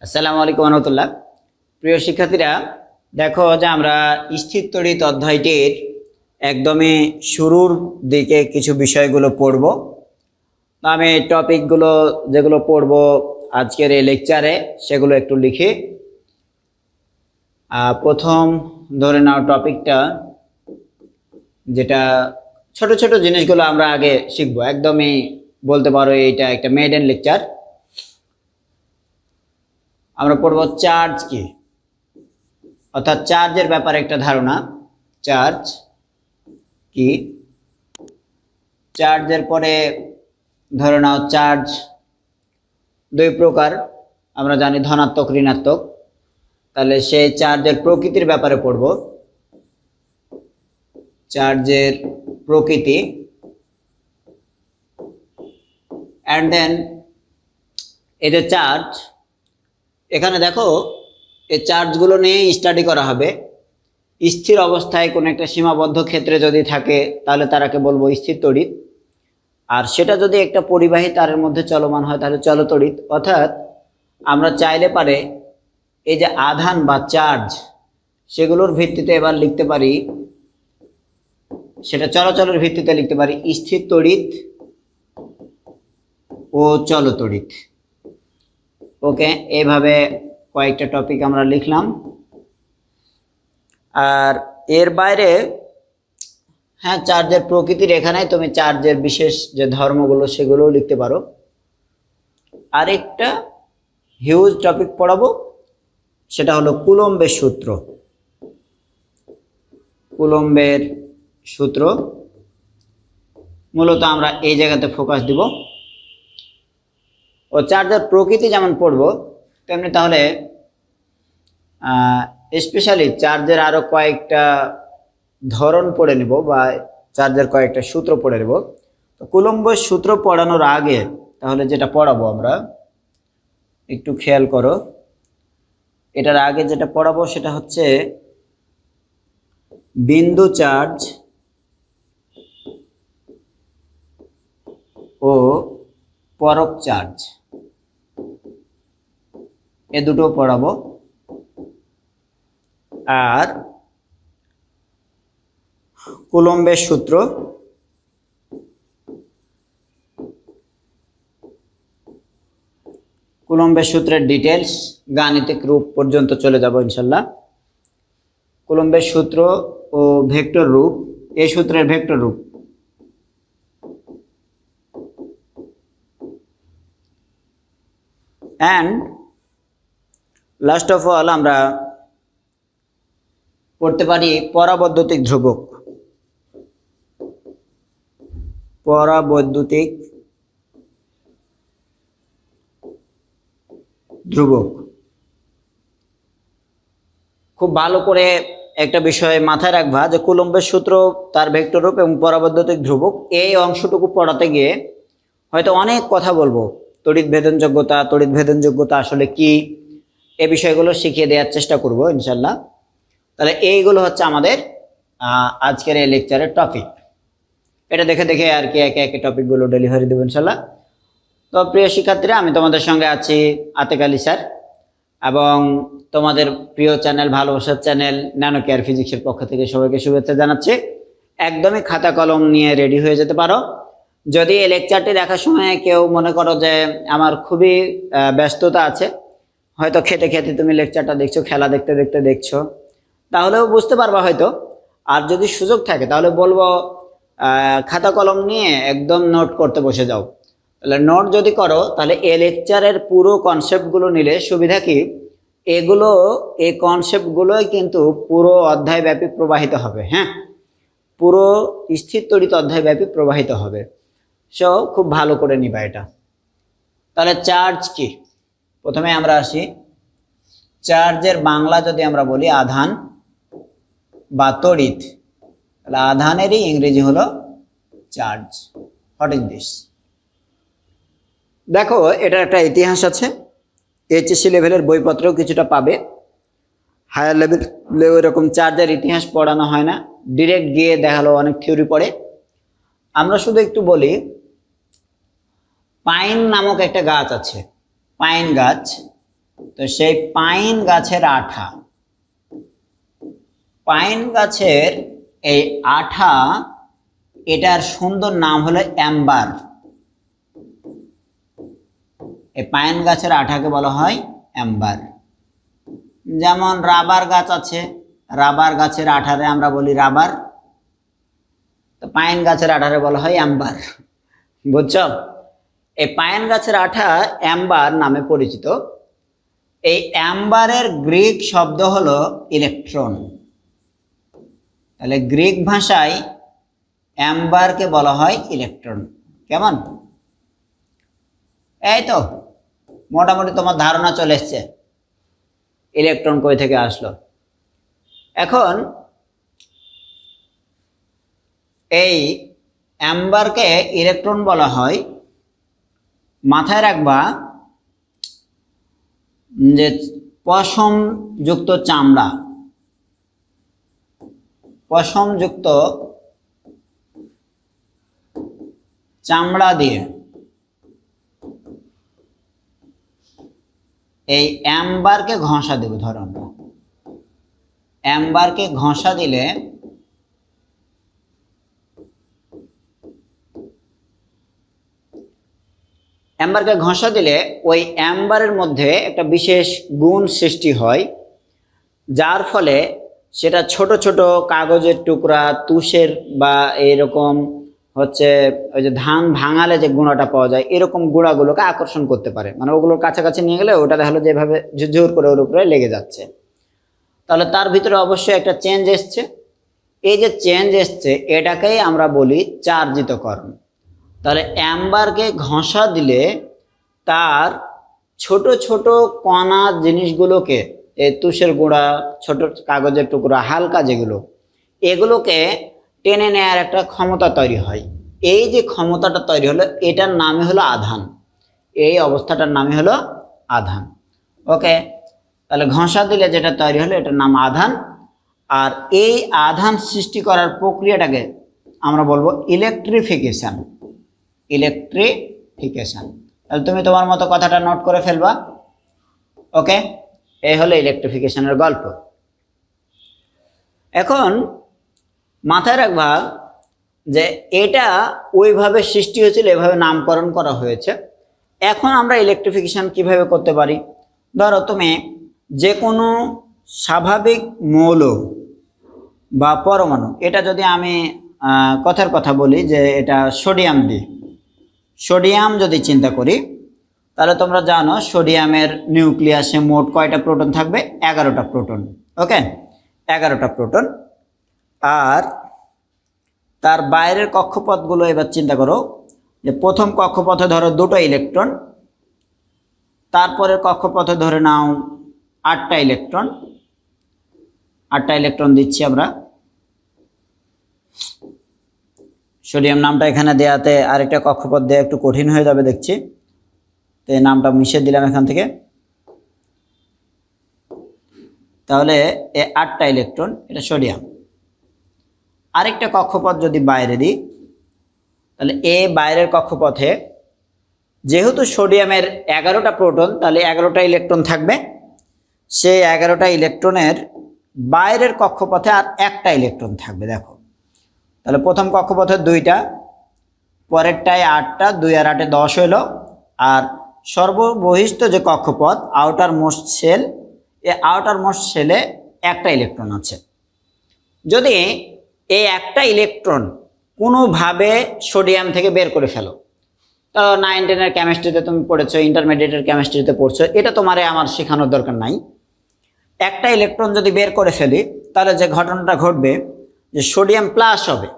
আসসালামু আলাইকুম রহমতুল্লাহ। প্রিয় শিক্ষার্থীরা, দেখো যে আমরা স্থির তড়িৎ অধ্যায়টির একদমই শুরুর দিকে কিছু বিষয়গুলো পড়ব। আমি টপিকগুলো যেগুলো পড়ব আজকের এই লেকচারে সেগুলো একটু লিখি। প্রথম ধরে নাও টপিকটা, যেটা ছোট ছোট জিনিসগুলো আমরা আগে শিখবো, একদমই বলতে পারো এটা একটা মেডেন লেকচার। আমরা পড়ব চার্জ কি, অর্থাৎ চার্জের ব্যাপারে একটা ধারণা। চার্জ কি, চার্জের পরে ধরে নাও চার্জ দুই প্রকার, আমরা জানি ধনাত্মক ঋণাত্মক। তাহলে সেই চার্জের প্রকৃতির ব্যাপারে পড়ব, চার্জের প্রকৃতি। অ্যান্ড দেন এই যে চার্জ, এখানে দেখো এই চার্জগুলো নিয়ে স্টাডি করা হবে। স্থির অবস্থায় কোনো একটা সীমাবদ্ধ ক্ষেত্রে যদি থাকে তাহলে তারাকে বলবো স্থির তড়িৎ, আর সেটা যদি একটা পরিবাহী তারের মধ্যে চলমান হয় তাহলে চলতড়িৎ। অর্থাৎ আমরা চাইলে পারে এই যে আধান বা চার্জ, সেগুলোর ভিত্তিতে এবার লিখতে পারি, সেটা চলাচলের ভিত্তিতে লিখতে পারি স্থির তড়িৎ ও চলতড়িৎ। ওকে, এইভাবে কয়েকটা টপিক আমরা লিখলাম। আর এর বাইরে হ্যাঁ, চার্জের প্রকৃতির এখানে তুমি চার্জের বিশেষ যে ধর্মগুলো সেগুলোও লিখতে পারো। আরেকটা হিউজ টপিক পড়াবো, সেটা হলো কুলম্বের সূত্র। কুলম্বের সূত্র মূলত আমরা এই জায়গাতে ফোকাস দিব। ও চার্জের প্রকৃতি যেমন পড়বো তেমনি তাহলে স্পেশালি চার্জের আরো কয়েকটা ধরন পড়ে নিব, বা চার্জের কয়েকটা সূত্র পড়ে নেব। তো কুলম্বের সূত্র পড়ানোর আগে তাহলে যেটা পড়াবো আমরা একটু খেয়াল করো, এটার আগে যেটা পড়াবো সেটা হচ্ছে বিন্দু চার্জ ও পরক চার্জ, এ দুটো পড়াবো। আর কুলম্বের সূত্র, কুলম্বের সূত্রের ডিটেলস গাণিতিক রূপ পর্যন্ত চলে যাব ইনশাল্লাহ। কুলম্বের সূত্র ও ভেক্টর রূপ, এই সূত্রের ভেক্টর রূপ। অ্যান্ড লাস্ট অফ অল আমরা পড়তে পারি পরাবৈদ্যুতিক ধ্রুবক। পরাবৈদ্যুতিক ধ্রুবক খুব ভালো করে একটা বিষয় মাথায় রাখবা যে কুলম্বের সূত্র, তার ভেক্টর রূপ এবং পরাবৈদ্যুতিক ধ্রুবক, এই অংশটুকু পড়াতে গিয়ে হয়তো অনেক কথা বলবো। তড়িৎ ভেদনযোগ্যতা আসলে কি, এই বিষয়গুলো শিখিয়ে দেওয়ার চেষ্টা করব ইনশাল্লাহ। তাহলে এইগুলো হচ্ছে আমাদের আজকের এই লেকচারের টপিক। এটা দেখে দেখে আর কি একে একে টপিকগুলো ডেলিভারি দেবো ইনশাল্লাহ। তো প্রিয় শিক্ষার্থীরা, আমি তোমাদের সঙ্গে আছি আতেক আলী স্যার, এবং তোমাদের প্রিয় চ্যানেল, ভালোবাসার চ্যানেল ন্যানো কেয়ার ফিজিক্সের পক্ষ থেকে সবাইকে শুভেচ্ছা জানাচ্ছি। একদমই খাতা কলম নিয়ে রেডি হয়ে যেতে পারো। যদি এই লেকচারটি দেখার সময় কেউ মনে করো যে আমার খুবই ব্যস্ততা আছে, হয়তো খেতে খেতে তুমি লেকচারটা দেখছো, খেলা দেখতে দেখতে দেখছো, তাহলেও বুঝতে পারবা হয়তো। আর যদি সুযোগ থাকে তাহলে বলবো খাতা কলম নিয়ে একদম নোট করতে বসে যাও। তাহলে নোট যদি করো তাহলে এই লেকচারের পুরো কনসেপ্টগুলো নিলে সুবিধা কি, এগুলো এই কনসেপ্টগুলোই কিন্তু পুরো অধ্যায়ব্যাপী প্রবাহিত হবে। হ্যাঁ, পুরো স্থির তড়িৎ অধ্যায়ব্যাপী প্রবাহিত হবে। সো খুব ভালো করে নিবা এটা। তাহলে চার্জ কি, প্রথমে আমরা আসি। চার্জের বাংলা যদি আমরা বলি আধান বা তড়িৎ, তাহলে আধানেরই ইংরেজি হলো চার্জ। What is this? দেখো, এটার একটা ইতিহাস আছে। এইচএসসি লেভেলের বইপত্রেও কিছুটা পাবে। হায়ার লেভেলে ওইরকম চার্জের ইতিহাস পড়ানো হয় না, ডিরেক্ট গিয়ে দেখালো অনেক থিওরি পড়ে। আমরা শুধু একটু বলি, পাইন নামক একটা গাছ আছে, পাইন গাছ। তো সেই পাইন গাছের আঠা, পাইন গাছের এই আঠা, এটার সুন্দর নাম হলো অ্যাম্বার। এই পাইন গাছের আঠাকে বলা হয় অ্যাম্বার। যেমন রাবার গাছ আছে, রাবার গাছের আঠারে আমরা বলি রাবার, তো পাইন গাছের আঠারে বলা হয় অ্যাম্বার। বুঝছো? এই পাইন গাছের আঠা অ্যাম্বার নামে পরিচিত। এই অ্যাম্বারের গ্রিক শব্দ হলো ইলেকট্রন। তাহলে গ্রিক ভাষায় অ্যাম্বারকে বলা হয় ইলেকট্রন। কেমন? এই তো মোটামুটি তোমার ধারণা চলে এসছে ইলেকট্রন কই থেকে আসলো। এখন এই অ্যাম্বারকে ইলেকট্রন বলা হয়, মাথায় রাখবা যে পশমযুক্ত চামড়া, পশমযুক্ত চামড়া দিয়ে এই অ্যাম্বারকে ঘষা দেব। ধরো আমরা অ্যাম্বারকে ঘষা দিলে ওই অ্যাম্বারের মধ্যে একটা বিশেষ গুণ সৃষ্টি হয়, যার ফলে সেটা ছোট ছোট কাগজের টুকরা, তুষের বা এরকম হচ্ছে ওই যে ধান ভাঙালে যে গুঁড়াটা পাওয়া যায়, এরকম গুঁড়াগুলোকে আকর্ষণ করতে পারে। মানে ওগুলোর কাছাকাছি নিয়ে গেলে ওটা দেখা হলো যেভাবে ঝুরঝুর করে ওর উপরে লেগে যাচ্ছে। তাহলে তার ভিতরে অবশ্যই একটা চেঞ্জ এসছে। এই যে চেঞ্জ এসছে এটাকেই আমরা বলি চার্জিতকরণ। তাহলে অ্যাম্বারকে ঘষা দিলে তার ছোট ছোট কণা জিনিসগুলোকে, এই তুষের গুঁড়া, ছোট কাগজের টুকরা, হালকা যেগুলো, এগুলোকে টেনে নেওয়ার একটা ক্ষমতা তৈরি হয়। এই যে ক্ষমতাটা তৈরি হলো এটার নামই হলো আধান। এই অবস্থাটার নামই হলো আধান। ওকে, তাহলে ঘষা দিলে যেটা তৈরি হলো এটার নাম আধান। আর এই আধান সৃষ্টি করার প্রক্রিয়াটাকে আমরা বলবো ইলেকট্রিফিকেশন। ইলেকট্রিফিকেশন। তাহলে তুমি তোমার মতো কথাটা নোট করে ফেলবা। ওকে, এই হলো ইলেকট্রিফিকেশনের গল্প। এখন মাথায় রাখবা যে এটা ওইভাবে সৃষ্টি হয়েছিল, এভাবে নামকরণ করা হয়েছে। এখন আমরা ইলেকট্রিফিকেশন কিভাবে করতে পারি? ধরো তুমি যে কোনো স্বাভাবিক মৌল বা পরমাণু, এটা যদি আমি কথার কথা বলি যে এটা সোডিয়াম দিই, সোডিয়াম যদি চিন্তা করি তাহলে তোমরা জানো সোডিয়ামের নিউক্লিয়াসে মোট কয়টা প্রোটন থাকবে? 11টা প্রোটন। ওকে, 11টা প্রোটন। আর তার বাইরের কক্ষপথগুলো এবার চিন্তা করো যে প্রথম কক্ষপথে ধরো 2টো ইলেকট্রন, তারপরের কক্ষপথে ধরে নাও 8টা ইলেকট্রন। 8টা ইলেকট্রন দিচ্ছি আমরা। সোডিয়াম নামটা এখানে দেওয়াতে আরেকটা কক্ষপথ দেওয়া একটু কঠিন হয়ে যাবে দেখছি, তো এই নামটা মিশিয়ে দিলাম এখান থেকে। তাহলে এই 8টা ইলেকট্রন, এটা সোডিয়াম। আরেকটা কক্ষপথ যদি বাইরে দিই তাহলে এই বাইরের কক্ষপথে যেহেতু সোডিয়ামের 11টা প্রোটন, তাহলে 11টা ইলেকট্রন থাকবে। সেই 11টা ইলেকট্রনের বাইরের কক্ষপথে আর একটা ইলেকট্রন থাকবে। দেখো, তাহলে প্রথম কক্ষপথে 2টা, পরেরটায় 8টা, 2 আর 8 10 হলো। আর সর্ববহিষ্ঠ যে কক্ষপথ আউটার মোস্ট সেল, এই আউটার মোস্ট সেলে একটা ইলেকট্রন আছে। যদি এই একটা ইলেকট্রন কোনোভাবে সোডিয়াম থেকে বের করে ফেলো, তো 9-10-এর কেমিস্ট্রিতে তুমি পড়েছো, ইন্টারমিডিয়েটের কেমিস্ট্রিতে পড়ছো, এটা তোমারে আমার শেখানোর দরকার নাই। একটা ইলেকট্রন যদি বের করে ফেলি তাহলে যে ঘটনাটা ঘটবে যে সোডিয়াম প্লাস হবে।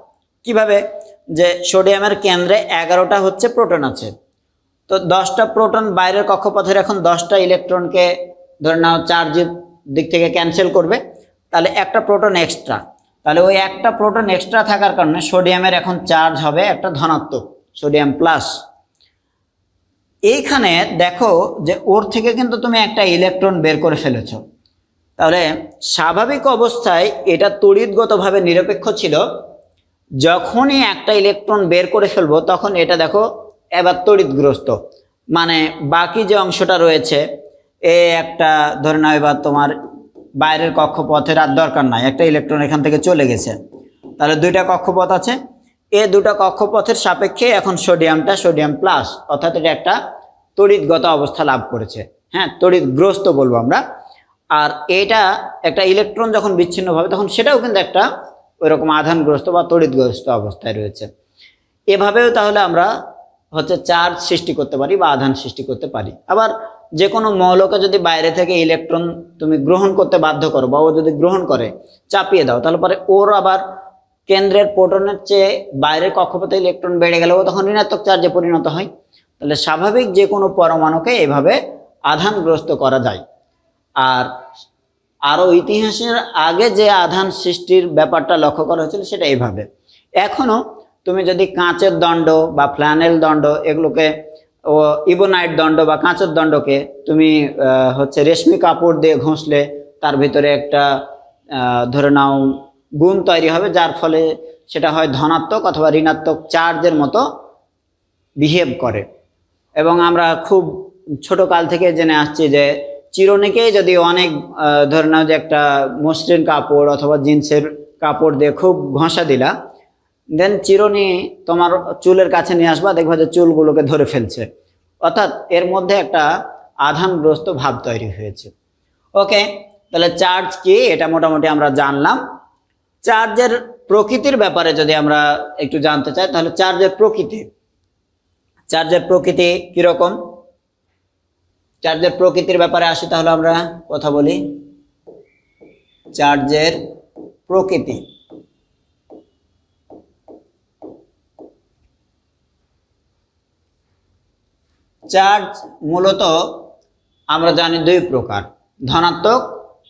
কিভাবে? যে সোডিয়ামের কেন্দ্রে 11টা হচ্ছে প্রোটন আছে, তো 10টা প্রোটন বাইরের কক্ষপথের এখন 10টা ইলেকট্রনকে ধরে নাও চার্জের দিক থেকে ক্যান্সেল করবে, তাহলে একটা প্রোটন এক্সট্রা। তাহলে ওই একটা প্রোটন এক্সট্রা থাকার কারণে সোডিয়ামের এখন চার্জ হবে একটা ধনাত্মক, সোডিয়াম প্লাস। এইখানে দেখো যে ওর থেকে কিন্তু তুমি একটা ইলেকট্রন বের করে ফেলেছো। তাহলে স্বাভাবিক অবস্থায় এটা তড়িৎগতভাবে নিরপেক্ষ ছিল। যখনই একটা ইলেকট্রন বের করে ফেলবো তখন এটা দেখো এবার তড়িৎগ্রস্ত, মানে বাকি যে অংশটা রয়েছে একটা ধরে নাও এবার তোমার বাইরের কক্ষপথের আর দরকার নাই, একটা ইলেকট্রন এখান থেকে চলে গেছে, তাহলে দুইটা কক্ষপথ আছে। এই দুটো কক্ষপথের সাপেক্ষে এখন সোডিয়াম প্লাস, অর্থাৎ এটা একটা তড়িৎগত অবস্থা লাভ করেছে, হ্যাঁ, তড়িৎগ্রস্ত বলবো আমরা। আর এটা একটা ইলেকট্রন যখন বিচ্ছিন্নভাবে, তখন সেটাও কিন্তু একটা ওইরকম আধানগ্রস্ত বা তড়িৎগ্রস্ত অবস্থায় রয়েছে। এভাবেও তাহলে আমরা চার্জ সৃষ্টি করতে পারি বা আধান সৃষ্টি করতে পারি। আবার যে কোনো মৌলকে যদি বাইরে থেকে ইলেকট্রন তুমি গ্রহণ করতে বাধ্য করো বা ও যদি গ্রহণ করে, চাপিয়ে দাও, তাহলে পরে ওর আবার কেন্দ্রের প্রোটনের চেয়ে বাইরের কক্ষপথে ইলেকট্রন বেড়ে গেলে ও তখন ঋণাত্মক চার্জে পরিণত হয়। তাহলে স্বাভাবিক যে কোনো পরমাণুকে এভাবে আধানগ্রস্ত করা যায়। আর আরও ইতিহাসের আগে যে আধান সৃষ্টির ব্যাপারটা লক্ষ্য করা হয়েছিল সেটা এইভাবে। এখনও তুমি যদি কাঁচের দণ্ড বা ফ্ল্যানেল দণ্ড, এগুলোকে ও ইবোনাইট দণ্ড বা কাঁচের দণ্ডকে তুমি রেশমি কাপড় দিয়ে ঘষলে তার ভিতরে একটা ধরে নাও গুণ তৈরি হবে, যার ফলে সেটা হয় ধনাত্মক অথবা ঋণাত্মক চার্জের মতো বিহেভ করে। এবং আমরা খুব ছোট কাল থেকে জেনে আসছি যে চিরুনিকেই যদি অনেক ধরে নাও যে একটা মসৃণ কাপড় অথবা জিন্সের কাপড় দিয়ে খুব ঘষা দিলা, দেন চিরুনি তোমার চুলের কাছে নিয়ে আসবা, দেখবা যে চুলগুলোকে ধরে ফেলছে, অর্থাৎ এর মধ্যে একটা আধানগ্রস্ত ভাব তৈরি হয়েছে। ওকে, তাহলে চার্জ কি এটা মোটামুটি আমরা জানলাম। চার্জের প্রকৃতির ব্যাপারে যদি আমরা একটু জানতে চাই, তাহলে চার্জের প্রকৃতি কিরকম, চার্জের প্রকৃতির ব্যাপারে আসি, তাহলে আমরা কথা বলি চার্জের প্রকৃতি। চার্জ মূলত আমরা জানি দুই প্রকার, ধনাত্মক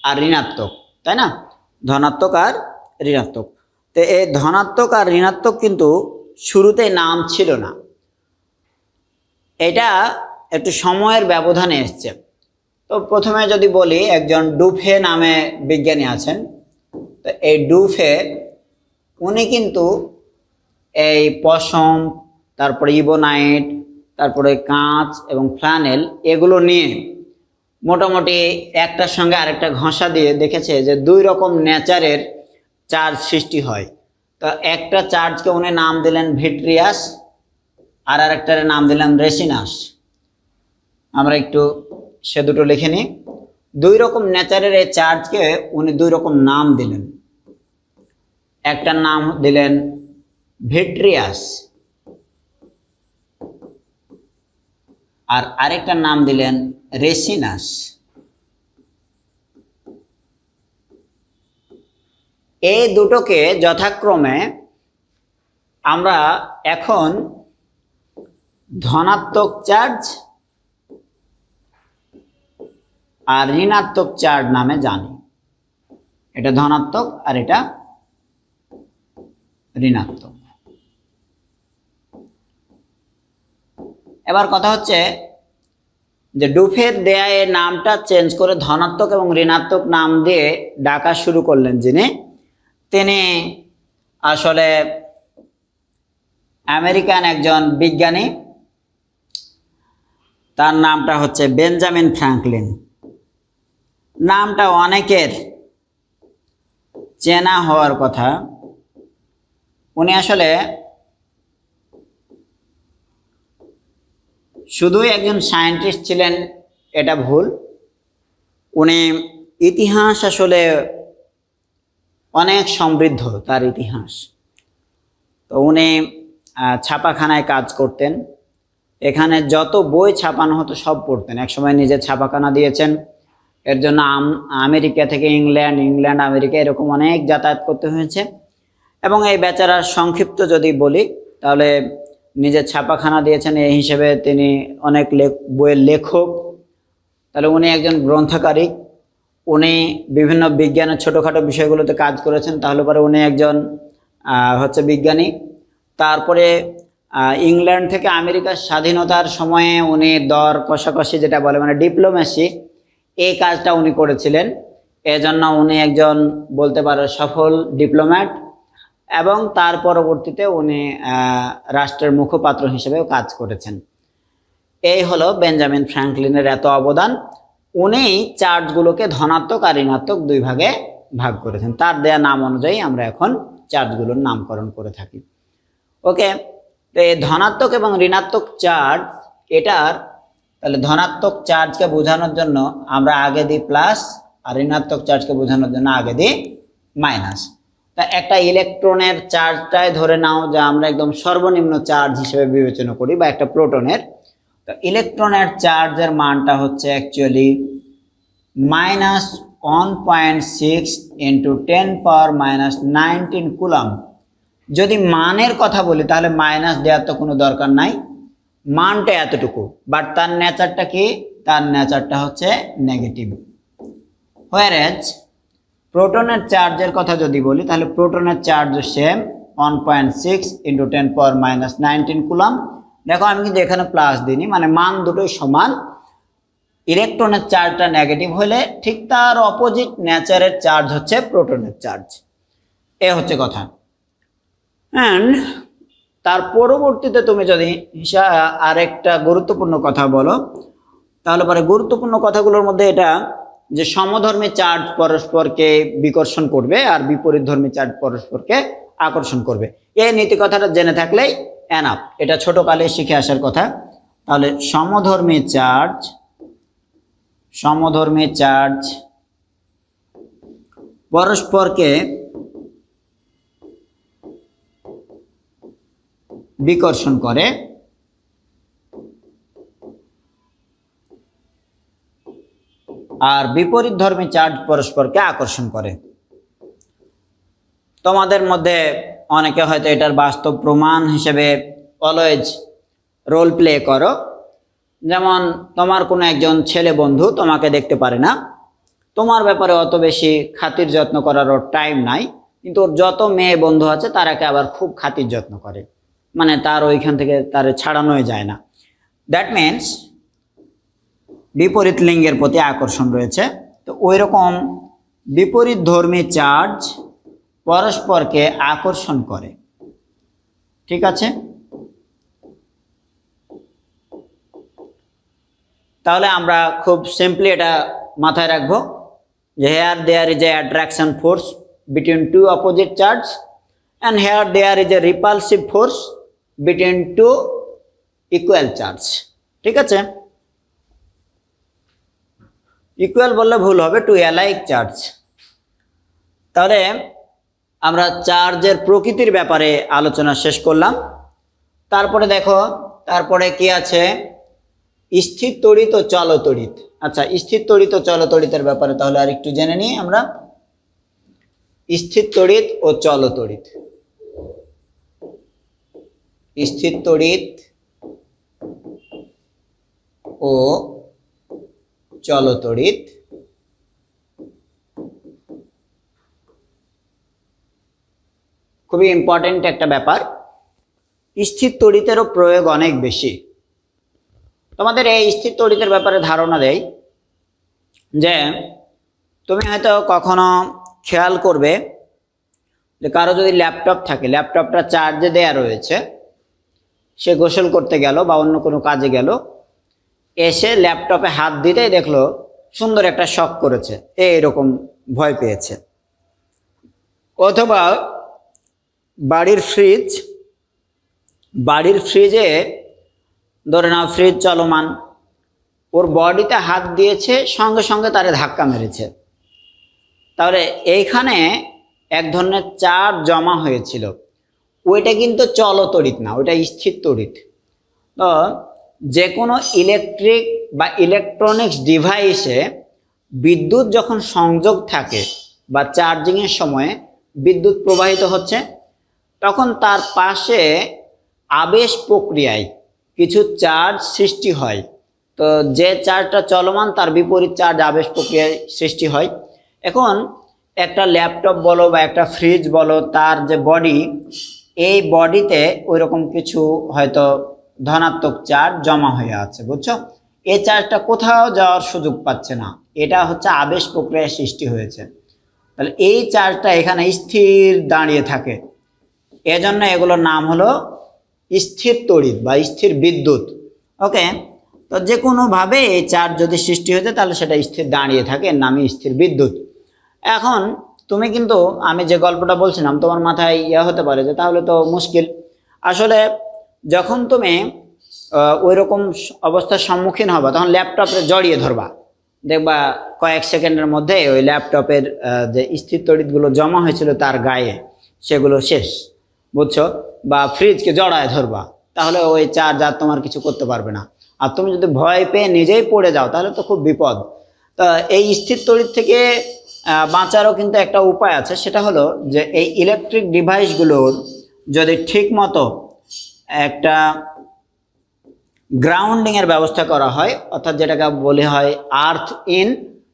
আর ঋণাত্মক, তাই না? ধনাত্মক আর ঋণাত্মক। তো এই ধনাত্মক আর ঋণাত্মক কিন্তু শুরুতে নাম ছিল না, এটা একটু সময়ের ব্যবধানে এসছে। তো প্রথমে যদি বলি, একজন ডুফে নামে বিজ্ঞানী আছেন। তো এই ডুফে উনি কিন্তু এই পশম, তারপরে ইবোনাইট, তারপরে কাঁচ এবং ফ্ল্যানেল, এগুলো নিয়ে মোটামুটি একটার সঙ্গে আরেকটা ঘষা দিয়ে দেখেছে যে দুই রকম নেচারের চার্জ সৃষ্টি হয়। তো একটা চার্জকে উনি নাম দিলেন ভিট্রিয়াস, আর আরেকটার নাম দিলাম রেসিনাস। আমরা একটু সে দুটো লিখে নিই। দুই রকম নেচারের এই চার্জকে উনি দুই রকম নাম দিলেন। একটার নাম দিলেন ভিট্রিয়াস আর আরেকটার নাম দিলেন রেসিনাস। এই দুটোকে যথাক্রমে আমরা এখন ধনাত্মক চার্জ আর ঋণাত্মক চার্জ নামে জানি। এটা ধনাত্মক আর এটা ঋণাত্মক। এবার কথা হচ্ছে যে ডুফের দেয়া এই নামটা চেঞ্জ করে ধনাত্মক এবং ঋণাত্মক নাম দিয়ে ডাকা শুরু করলেন যিনি, তিনি আসলে আমেরিকান একজন বিজ্ঞানী। তার নামটা হচ্ছে বেঞ্জামিন ফ্র্যাঙ্কলিন। নামটা অনেকের চেনা হওয়ার কথা। উনি আসলে শুধুই একজন সায়েন্টিস্ট ছিলেন এটা ভুল। উনি ইতিহাস আসলে অনেক সমৃদ্ধ, তার ইতিহাস। তো উনি ছাপাখানায় কাজ করতেন, এখানে যত বই ছাপানো হতো সব পড়তেন। একসময় নিজে ছাপাখানা দিয়েছেন। এর জন্য আমেরিকা থেকে ইংল্যান্ড আমেরিকা এরকম অনেক যাতায়াত করতে হয়েছে। এবং এই বেচারার সংক্ষিপ্ত যদি বলি, তাহলে নিজের ছাপাখানা দিয়েছেন, এই হিসেবে তিনি অনেক বইয়ের লেখক। তাহলে উনি একজন গ্রন্থকারিক। উনি বিভিন্ন বিজ্ঞানের ছোটোখাটো বিষয়গুলোতে কাজ করেছেন। তাহলে পরে উনি একজন বিজ্ঞানী। তারপরে ইংল্যান্ড থেকে আমেরিকার স্বাধীনতার সময়ে উনি দর কষাকষি যেটা বলে মানে ডিপ্লোমেসি, এই কাজটা উনি করেছিলেন। এজন্য উনি একজন বলতে পারো সফল ডিপ্লোম্যাট। এবং তার পরবর্তীতে উনি রাষ্ট্রের মুখপাত্র হিসেবেও কাজ করেছেন। এই হলো বেঞ্জামিন ফ্র্যাঙ্কলিনের এত অবদান। উনি চার্জগুলোকে ধনাত্মক আর ঋণাত্মক দুই ভাগে ভাগ করেছেন। তার দেয়া নাম অনুযায়ী আমরা এখন চার্জগুলোর নামকরণ করে থাকি। ওকে, তো এই ধনাত্মক এবং ঋণাত্মক চার্জ এটার, তাহলে ধনাত্মক চার্জকে বোঝানোর জন্য আমরা আগে দিই প্লাস, আর ঋণাত্মক চার্জকে বোঝানোর জন্য আগে দিই মাইনাস। তা একটা ইলেকট্রনের চার্জটাই ধরে নাও যে আমরা একদম সর্বনিম্ন চার্জ হিসেবে বিবেচনা করি, বা একটা প্রোটনের। তো ইলেকট্রনের চার্জের মানটা হচ্ছে অ্যাকচুয়ালি -1.6 × 10⁻⁻19 কুলম্ব। যদি মানের কথা বলি তাহলে মাইনাস দেওয়ার তো কোনো দরকার নাই, মানটা এতটুকু, বাট তার নেচারটা কি, তার নেচারটা হচ্ছে নেগেটিভ। হোয়ারএজ প্রোটনের চার্জের কথা যদি বলি তাহলে প্রোটনের চার্জ সেম 1.6 × 10⁻⁻19 কুলম্ব। দেখো আমি কিন্তু এখানে প্লাস দিইনি, মানে মান দুটোই সমান। ইলেকট্রনের চার্জটা নেগেটিভ হলে ঠিক তার অপোজিট নেচারের চার্জ হচ্ছে প্রোটনের চার্জ। এ হচ্ছে কথা। অ্যান্ড তার পরবর্তীতে তুমি যদি আরেকটা গুরুত্বপূর্ণ কথা বলো, তাহলে পরে গুরুত্বপূর্ণ কথাগুলোর মধ্যে এটা যে সমধর্মী চার্জ পরস্পরকে বিকর্ষণ করবে আর বিপরীতধর্মী চার্জ পরস্পরকে আকর্ষণ করবে। এই নীতি কথাটা জেনে থাকলেই এনাফ, এটা ছোটকালে শিখে আসার কথা। তাহলে সমধর্মী চার্জ পরস্পরকে বিকর্ষণ করে আর বিপরীতধর্মী চার্জ পরস্পরকে আকর্ষণ করে। তোমাদের মধ্যে অনেকে হয়তো এটার বাস্তব প্রমাণ হিসেবে অলওয়েজ রোল প্লে করো। যেমন তোমার কোনো একজন ছেলে বন্ধু তোমাকে দেখতে পারে না, তোমার ব্যাপারে অত বেশি খাতির যত্ন করার ওর টাইম নাই, কিন্তু ওর যত মেয়ে বন্ধু আছে তারাকে আবার খুব খাতির যত্ন করে, মানে তার ওইখান থেকে তার ছাড়ানোই যায় না। দ্যাট মিনস বিপরীত লিঙ্গের প্রতি আকর্ষণ রয়েছে। তো ওই রকম বিপরীতধর্মী চার্জ পরস্পরকে আকর্ষণ করে, ঠিক আছে? তাহলে আমরা খুব সিম্পলি এটা মাথায় রাখবো যে here there is a attraction force between two opposite charge and here there is a repulsive force between two equal charge, ঠিক আছে? ইকুয়াল বললে ভুল হবে, টু অ্যালাইক চার্জ। তাহলে আমরা চার্জের প্রকৃতির ব্যাপারে আলোচনা শেষ করলাম। তারপরে দেখো, তারপরে কি আছে, স্থির তড়িৎ ও চল তড়িৎ। আচ্ছা, স্থির তড়িৎ ও চল তড়িতের ব্যাপারে তাহলে আর একটু জেনে নিই আমরা। স্থির তড়িৎ ও চল তড়িৎ। স্থির তড়িৎ ও চল তড়িৎ খুবই ইম্পর্টেন্ট একটা ব্যাপার। স্থির তড়িতেরও প্রয়োগ অনেক বেশি। তোমাদের এই স্থির তড়িতের ব্যাপারে ধারণা দেই যে তুমি হয়তো কখনো খেয়াল করবে যে কারো যদি ল্যাপটপ থাকে, ল্যাপটপটা চার্জে দেয়া রয়েছে, সে গোসল করতে গেল বা অন্য কোনো কাজে গেল, এসে ল্যাপটপে হাত দিতেই দেখলো সুন্দর একটা শক করেছে, এরকম ভয় পেয়েছে। অথবা বাড়ির ফ্রিজে ধরে নাও ফ্রিজ চলমান, ওর বডিতে হাত দিয়েছে, সঙ্গে সঙ্গে তারে ধাক্কা মেরেছে। তাহলে এইখানে এক ধরনের চার্জ জমা হয়েছিল, ওইটা কিন্তু চল তড়িৎ না, ওইটা স্থির তড়িৎ। তো যে কোনো ইলেকট্রিক বা ইলেকট্রনিক্স ডিভাইসে বিদ্যুৎ যখন সংযোগ থাকে বা চার্জিংয়ের সময়ে বিদ্যুৎ প্রবাহিত হচ্ছে, তখন তার পাশে আবেশ প্রক্রিয়ায় কিছু চার্জ সৃষ্টি হয়। তো যে চার্জটা চলমান তার বিপরীত চার্জ আবেশ প্রক্রিয়ায় সৃষ্টি হয়। এখন একটা ল্যাপটপ বলো বা একটা ফ্রিজ বলো, তার যে বডি, এই বডিতে ওই রকম কিছু হয়তো ধনাত্মক চার্জ জমা হয়ে আছে, বুঝছো? এই চার্জটা কোথাও যাওয়ার সুযোগ পাচ্ছে না, এটা হচ্ছে আবেশ প্রক্রিয়ায় সৃষ্টি হয়েছে। তাহলে এই চার্জটা এখানে স্থির দাঁড়িয়ে থাকে, এজন্য এগুলোর নাম হলো স্থির তড়িৎ বা স্থির বিদ্যুৎ। ওকে, তো যে কোনোভাবে এই চার্জ যদি সৃষ্টি হয়ে যায় তাহলে সেটা স্থির দাঁড়িয়ে থাকে, এর নামই স্থির বিদ্যুৎ। এখন তুমি কিন্তু আমি যে গল্পটা বলছিলাম তোমার মাথায় হতে পারে যে তাহলে তো মুশকিল। আসলে যখন তুমি ওই রকম অবস্থার সম্মুখীন হবা তখন ল্যাপটপে জড়িয়ে ধরবা, দেখবা কয়েক সেকেন্ডের মধ্যে ওই ল্যাপটপের যে স্থির তড়িৎগুলো জমা হয়েছিল তার গায়ে সেগুলো শেষ, বুঝছো? বা ফ্রিজকে জড়ায় ধরবা, তাহলে ওই চার্জ আর তোমার কিছু করতে পারবে না। আর তুমি যদি ভয় পেয়ে নিজেই পড়ে যাও তাহলে তো খুব বিপদ। তা এই স্থির তড়িৎ থেকে বাঁচারও কিন্তু একটা উপায় আছে, সেটা হলো যে এই ইলেকট্রিক ডিভাইসগুলোর যদি ঠিক মতো একটা গ্রাউন্ডিংয়ের ব্যবস্থা করা হয়, অর্থাৎ যেটাকে বলি হয় আর্থ ইন,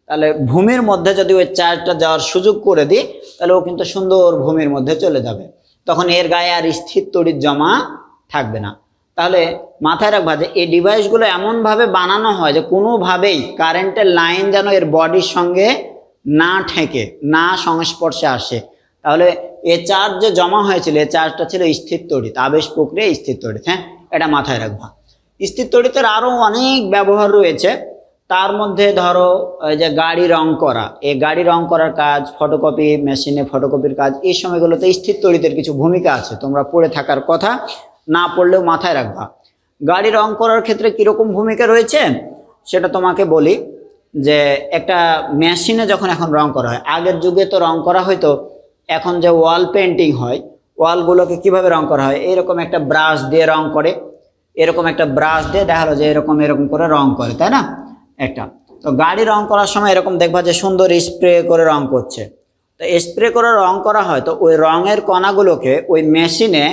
তাহলে ভূমির মধ্যে যদি ওই চার্জটা যাওয়ার সুযোগ করে দিই তাহলে ও কিন্তু সুন্দর ভূমির মধ্যে চলে যাবে, তখন এর গায়ে আর স্থির তড়িৎ জমা থাকবে না। তাহলে মাথায় রাখবা যে এই ডিভাইসগুলো এমনভাবে বানানো হয় যে কোনোভাবেই কারেন্টের লাইন যেন এর বডির সঙ্গে না ঠেকে, না সংস্পর্শে আসে। তাহলে এ চার্জ যে জমা হয়েছিল এই চার্জটা ছিল স্থির তড়িৎ, আবেশ প্রক্রিয়া স্থির তড়িৎ। হ্যাঁ, এটা মাথায় রাখবা। স্থির তড়িতের আরও অনেক ব্যবহার রয়েছে, তার মধ্যে ধরো এই যে গাড়ি রং করা, এই গাড়ি রং করার কাজ, ফটোকপি মেশিনে ফটোকপির কাজ, এই সময়গুলোতে স্থির তড়িতের কিছু ভূমিকা আছে, তোমরা পড়ে থাকার কথা, না পড়লেও মাথায় রাখবা। গাড়ি রং করার ক্ষেত্রে কীরকম ভূমিকা রয়েছে সেটা তোমাকে বলি। যে একটা মেশিনে যখন এখন রং করা হয়, আগের যুগে তো রং করা হয়তো, এখন যে ওয়াল পেন্টিং হয় ওয়ালগুলোকে কিভাবে রং করা হয়, এরকম একটা ব্রাশ দিয়ে রং করে, এরকম একটা ব্রাশ দিয়ে দেখা হলো যে এরকম করে রং করে, তাই না? একটা তো গাড়ি রং করার সময় এরকম দেখবা যে সুন্দর স্প্রে করে রং করছে। তো স্প্রে করে রং করা হয়, তো ওই রঙের কণাগুলোকে ওই মেশিনে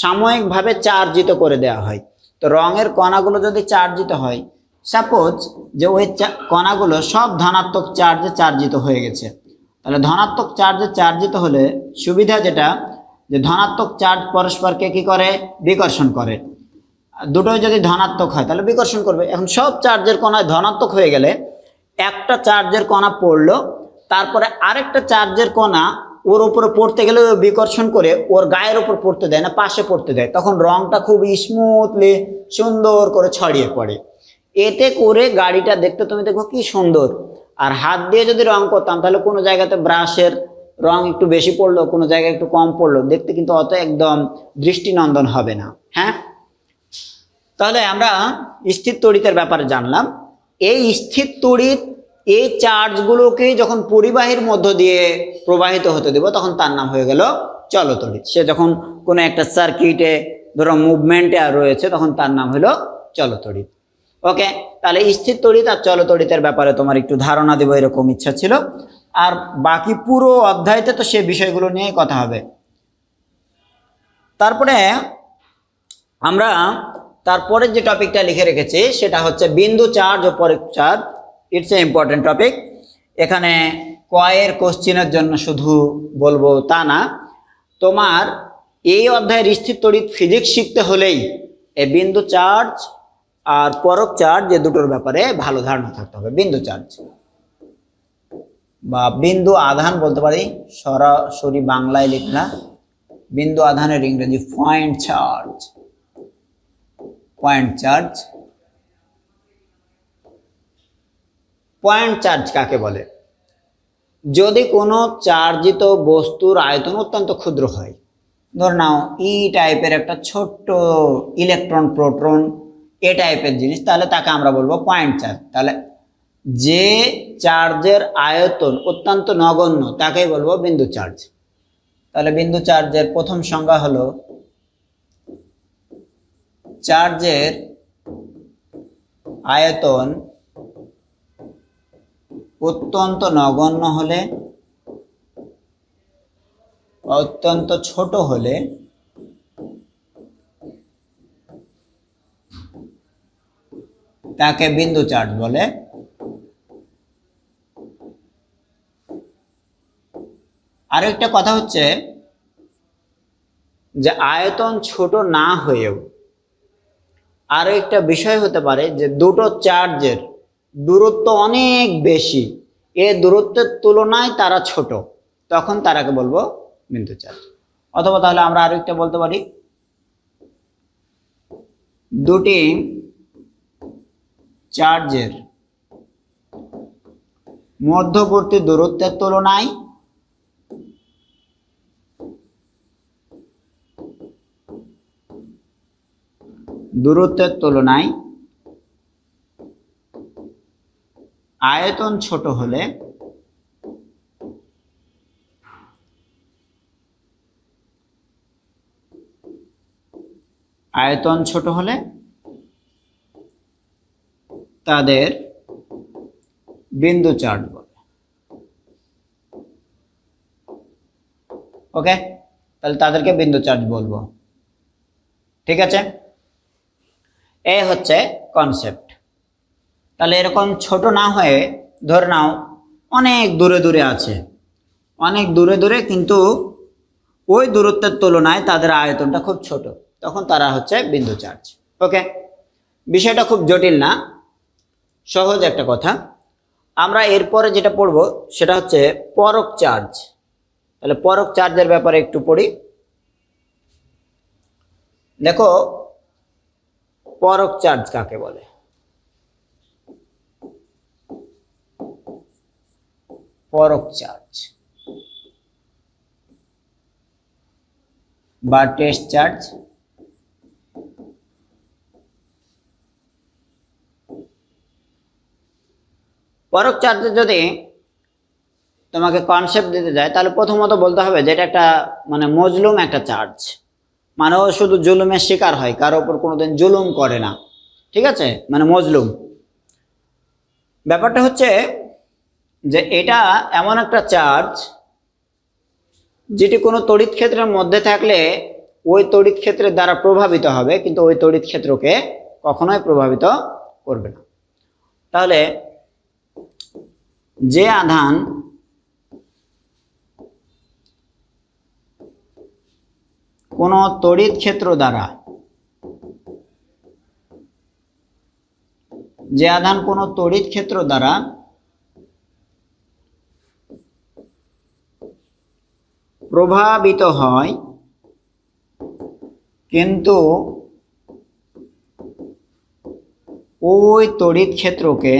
সাময়িকভাবে চার্জিত করে দেওয়া হয়। তো রঙের কণাগুলো যদি চার্জিত হয়, সাপোজ যে ওই কণাগুলো সব ধনাত্মক চার্জে চার্জিত হয়ে গেছে, তাহলে ধনাত্মক চার্জে চার্জিত হলে সুবিধা যেটা, যে ধনাত্মক চার্জ পরস্পরকে কি করে, বিকর্ষণ করে। দুটোই যদি ধনাত্মক হয় তাহলে বিকর্ষণ করবে। এখন সব চার্জের কণায় ধনাত্মক হয়ে গেলে একটা চার্জের কণা পড়লো, তারপরে আরেকটা চার্জের কণা ওর উপরে পড়তে গেলে ও বিকর্ষণ করে ওর গায়ের উপর পড়তে দেয় না, পাশে পড়তে দেয়, তখন রংটা খুব স্মুথলি সুন্দর করে ছড়িয়ে পড়ে। এতে করে গাড়িটা দেখতে তুমি দেখো কি সুন্দর। আর হাত দিয়ে যদি রং করতাম তাহলে কোনো জায়গাতে ব্রাশের রং একটু বেশি পড়লো, কোনো জায়গায় একটু কম পড়লো, দেখতে কিন্তু অত একদম দৃষ্টিনন্দন হবে না। হ্যাঁ, তাহলে আমরা স্থির তড়িতের ব্যাপারে জানলাম। এই স্থির তড়িৎ এই চার্জগুলোকে যখন পরিবাহীর মধ্য দিয়ে প্রবাহিত হতে দেব তখন তার নাম হয়ে গেল চলতড়িৎ। সে যখন কোনো একটা সার্কিটে ধরো মুভমেন্টে রয়েছে তখন তার নাম হলো চলতড়িৎ। ওকে, তাহলে স্থির তড়িৎ আর চলতড়িতের ব্যাপারে তোমার একটু ধারণা দেবো এরকম ইচ্ছা ছিল। আর বাকি পুরো অধ্যায়তে তো সে বিষয়গুলো নিয়েই কথা হবে। তারপরে আমরা তারপরে যে টপিকটা লিখে রেখেছি সেটা হচ্ছে বিন্দু চার্জ ও পরীক charge. It's a important topic. এখানে কয়ের কোশ্চেনের জন্য শুধু বলবো তা না, তোমার এই অধ্যায়ের স্থির তড়িৎ ফিজিক্স শিখতে হলেই এই বিন্দু চার্জ আর পরক চার্জ এই দুটোর ব্যাপারে ভালো ধারণা থাকতে হবে। বিন্দু চার্জ বা বিন্দু আধান বলতে পারি, সরাসরি বাংলায় লিখলা বিন্দু আধানের ইংরেজি point charge. Point charge, point charge কাকে বলে? যদি কোনো চার্জিত বস্তুর আয়তন অত্যন্ত ক্ষুদ্র হয়, ধর নাও ই টাইপের একটা ছোট্ট ইলেকট্রন প্রোটন এ টাইপের জিনিস, তাহলে তাকে আমরা বলবো পয়েন্ট চার্জ। তাহলে যে চার্জের আয়তন অত্যন্ত নগণ্য তাকেই বলবো বিন্দু চার্জ। তাহলে বিন্দু চার্জের প্রথম সংজ্ঞা হলো চার্জের আয়তন অত্যন্ত নগণ্য হলে, অত্যন্ত ছোট হলে তাকে বিন্দু চার্জ বলে। আরেকটা কথা হচ্ছে যে আয়তন ছোট না হয়েও আরো একটা বিষয় হতে পারে যে দুটো চার্জের দূরত্ব অনেক বেশি, এ দূরত্বের তুলনায় তারা ছোট, তখন তারাকে বলবো বিন্দু চার্জ। অথবা তাহলে আমরা আরো একটা বলতে পারি, দুটি চার্জের মধ্যবর্তী দূরত্বের তুলনায় আয়তন ছোট হলে তাদের বিন্দু চার্জ বলে। ওকে, তাহলে তাদেরকে বিন্দু চার্জ বলবো। ঠিক আছে, এই হচ্ছে কনসেপ্ট। তাহলে এরকম ছোট না হয়ে ধরে নাও অনেক দূরে দূরে আছে, অনেক দূরে দূরে, কিন্তু ওই দূরত্বের তুলনায় তাদের আয়তনটা খুব ছোট, তখন তারা হচ্ছে বিন্দু চার্জ। ওকে, বিষয়টা খুব জটিল না, সহজ একটা কথা। আমরা এরপরে যেটা পড়ব সেটা হচ্ছে পরক চার্জ। তাহলে পরক চার্জের ব্যাপারে একটু পড়ি। দেখো, পরক চার্জ কাকে বলে? পরক চার্জ বা টেস্ট চার্জ। পরক চার্জে যদি তোমাকে কনসেপ্ট দিতে যায় তাহলে প্রথমত বলতে হবে যে এটা একটা মানে মজলুম একটা চার্জ, মানে ও শুধু জুলুমের শিকার হয়, কারো উপর কোনোদিন জুলুম করে না। ঠিক আছে, মানে মজলুম। ব্যাপারটা হচ্ছে যে এটা এমন একটা চার্জ যেটি কোনো তড়িৎ ক্ষেত্রের মধ্যে থাকলে ওই তড়িৎ ক্ষেত্রের দ্বারা প্রভাবিত হবে, কিন্তু ওই তড়িৎ ক্ষেত্রকে কখনোই প্রভাবিত করবে না। তাহলে যে আধান কোনো তড়িৎ ক্ষেত্র দ্বারা প্রভাবিত হয়, কিন্তু ওই তড়িৎ ক্ষেত্রকে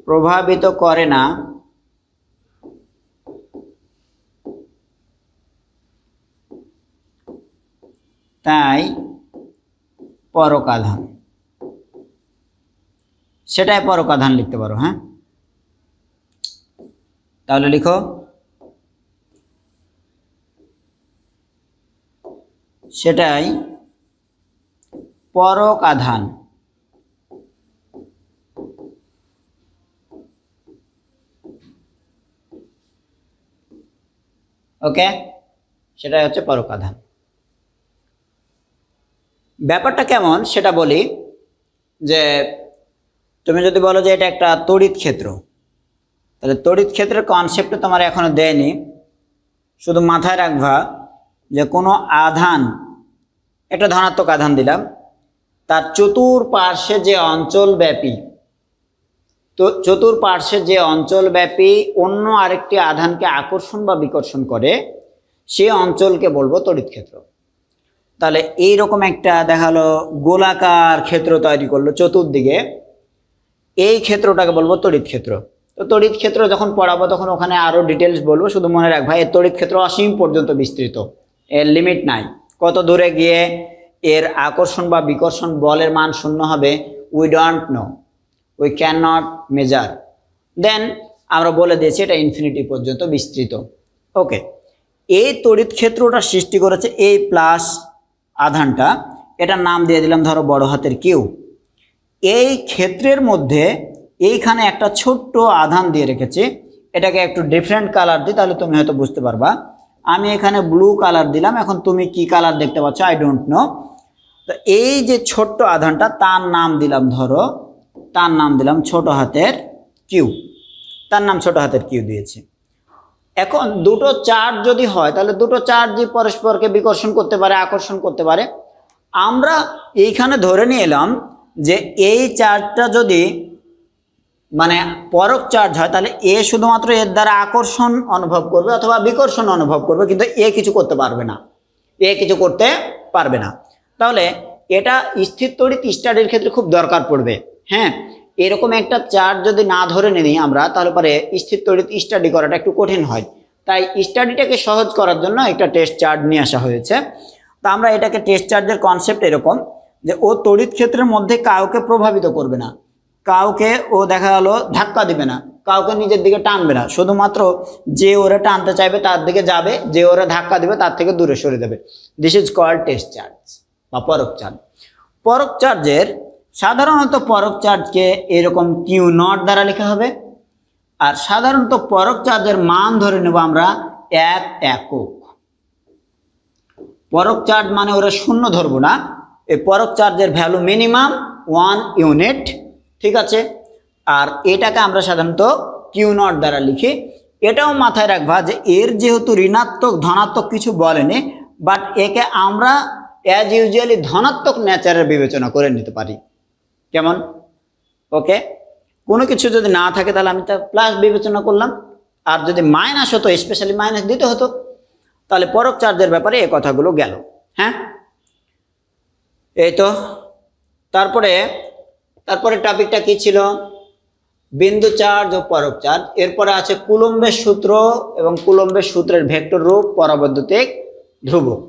প্রভাবিত করে না, তাই পরক আধান। সেটাই পরক আধান লিখতে পারো। হ্যাঁ, তাহলে লিখো সেটাই পরক আধান। ওকে, সেটাই হচ্ছে পরক আধান। ব্যাপারটা কেমন সেটা বলি। যে তুমি যদি বলো যে এটা একটা তড়িৎ ক্ষেত্র, তাহলে তড়িৎ ক্ষেত্রের কনসেপ্টটা তোমার এখনো দেয়নি, শুধু মাথায় রাখবা যে কোনো আধান, একটা ধনাত্মক আধান দিলাম, তার চতুর্পার্শ্বে যে অঞ্চলব্যাপী অন্য আরেকটি আধানকে আকর্ষণ বা বিকর্ষণ করে, সে অঞ্চলকে বলবো তড়িৎ ক্ষেত্র। তাহলে এইরকম একটা দেখালো গোলাকার ক্ষেত্র তৈরি করলো চতুর্দিকে, এই ক্ষেত্রটাকে বলবো তড়িৎ ক্ষেত্র। তো তড়িৎ ক্ষেত্র যখন পড়াবো তখন ওখানে আরো ডিটেলস বলবো, শুধু মনে রাখবা এর তড়িৎ ক্ষেত্র অসীম পর্যন্ত বিস্তৃত, এর লিমিট নাই। কত দূরে গিয়ে এর আকর্ষণ বা বিকর্ষণ বলের মান শূন্য হবে we don't know, we can not measure. Then আমরা বলে দিয়েছি এটা ইনফিনিটি পর্যন্ত বিস্তৃত। ওকে, এই তড়িৎ ক্ষেত্রটা সৃষ্টি করেছে এই প্লাস আধানটা, এটার নাম দিয়ে দিলাম ধরো বড় হাতের কিউ। এই ক্ষেত্রের মধ্যে এইখানে একটা ছোট্ট আধান দিয়ে রেখেছি, এটাকে একটু ডিফারেন্ট কালার দিই তাহলে তুমি হয়তো বুঝতে পারবা। আমি এখানে ব্লু কালার দিলাম, এখন তুমি কি কালার দেখতে পাচ্ছ আই ডোন্ট নো। তো এই যে ছোট্ট আধানটা তার নাম দিলাম ধরো, তার নাম দিলাম ছোট হাতের কিউ, তার নাম ছোট হাতের কিউ দিয়েছি। এখন দুটো চার্জ যদি হয় তাহলে দুটো চার্জই পরস্পরকে বিকর্ষণ করতে পারে, আকর্ষণ করতে পারে। আমরা এইখানে ধরে নিয়ে এলাম যে এই চার্জটা যদি মানে পরক চার্জ হয়, তাহলে এ শুধুমাত্র এর দ্বারা আকর্ষণ অনুভব করবে অথবা বিকর্ষণ অনুভব করবে, কিন্তু এ কিছু করতে পারবে না, এ কিছু করতে পারবে না। তাহলে এটা স্থির তড়িৎ স্টাডির ক্ষেত্রে খুব দরকার পড়বে। হ্যাঁ, এরকম একটা চার্জ যদি না ধরে নিই আমরা, তাহলে পরে স্থির তড়িৎ স্টাডি করাটা একটু কঠিন হয়। তাই স্টাডিটাকে সহজ করার জন্য একটা টেস্ট চার্জ নিয়ে আসা হয়েছে। তা আমরা এটাকে টেস্ট চার্জের কনসেপ্ট এরকম যে ও তড়িৎ ক্ষেত্রের মধ্যে কাউকে প্রভাবিত করবে না, কাউকে ও দেখা গেলো ধাক্কা দিবে না, কাউকে নিজের দিকে টানবে না, শুধুমাত্র যে ওরা টানতে চাইবে তার দিকে যাবে, যে ওরা ধাক্কা দিবে তার থেকে দূরে সরে যাবে। This is called test charge বা পরক চার্জ। পরক চার্জের সাধারণত পরক চার্জকে এরকম কিউ নট দ্বারা লেখা হবে, আর সাধারণত পরক চার্জের মান ধরে নেব আমরা 1 একক। পরক চার্জ মানে ওরা শূন্য ধরবো না, এই পরক চার্জের ভ্যালু মিনিমাম 1 ইউনিট, ঠিক আছে। আর এটাকে আমরা সাধারণত কিউ নট দ্বারা লিখি। এটাও মাথায় রাখবা যে এর যেহেতু ঋণাত্মক ধনাত্মক কিছু বলেনি, বাট একে আমরা অ্যাজ ইউজুয়ালি ধনাত্মক নেচারের বিবেচনা করে নিতে পারি। কেমন? ওকে, কোনো কিছু যদি না থাকে তাহলে আমি তা প্লাস বিবেচনা করলাম, আর যদি মাইনাস হতো স্পেশালি মাইনাস দিতে হতো। তাহলে পরক চার্জের ব্যাপারে এই কথাগুলো গেল। হ্যাঁ, এই তো। তারপরে টপিকটা কি ছিল? বিন্দু চার্জ ও পরক চার্জ। এরপরে আছে কুলম্বের সূত্র এবং কুলম্বের সূত্রের ভেক্টর রূপ, পরাবৈদ্যুতিক ধ্রুবক।